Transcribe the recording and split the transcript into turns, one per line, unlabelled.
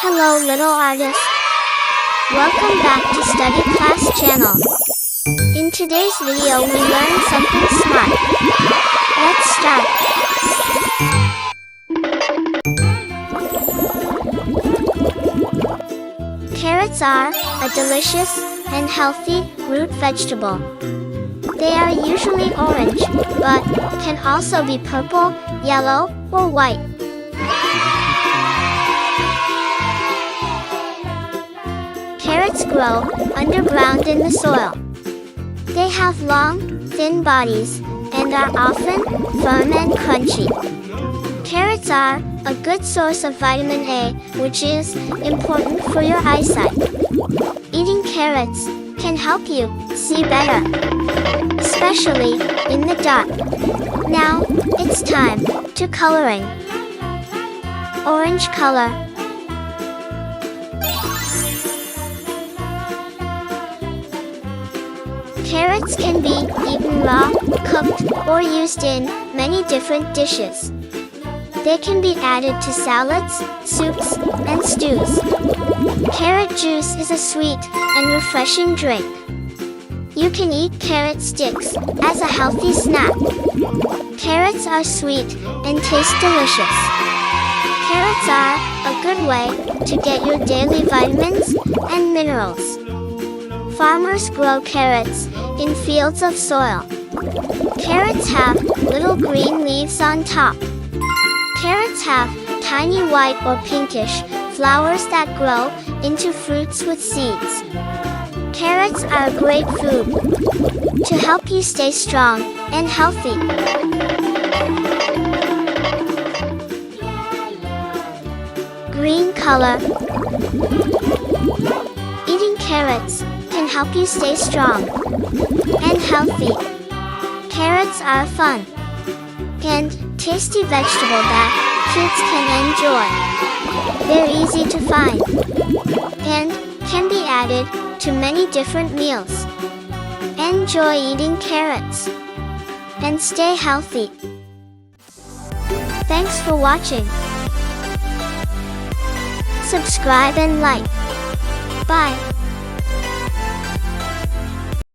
Hello little artist. Welcome back to Study Class channel. In today's video we learn something smart. Let's start. Carrots are a delicious and healthy root vegetable. They are usually orange, but can also be purple, yellow, or white. Carrots grow underground in the soil. They have long, thin bodies and are often firm and crunchy. Carrots are a good source of vitamin A, which is important for your eyesight. Eating carrots can help you see better, especially in the dark. Now, it's time to coloring. Orange color. Carrots can be eaten raw, cooked, or used in many different dishes. They can be added to salads, soups, and stews. Carrot juice is a sweet and refreshing drink. You can eat carrot sticks as a healthy snack. Carrots are sweet and taste delicious. Carrots are a good way to get your daily vitamins and minerals. Farmers grow carrots in fields of soil. Carrots have little green leaves on top. Carrots have tiny white or pinkish flowers that grow into fruits with seeds. Carrots are a great food to help you stay strong and healthy. Green color. Eating carrots can help you stay strong and healthy. Carrots are fun and tasty vegetable that kids can enjoy. They're easy to find and can be added to many different meals. Enjoy eating carrots and stay healthy. Thanks for watching. Subscribe and like. Bye.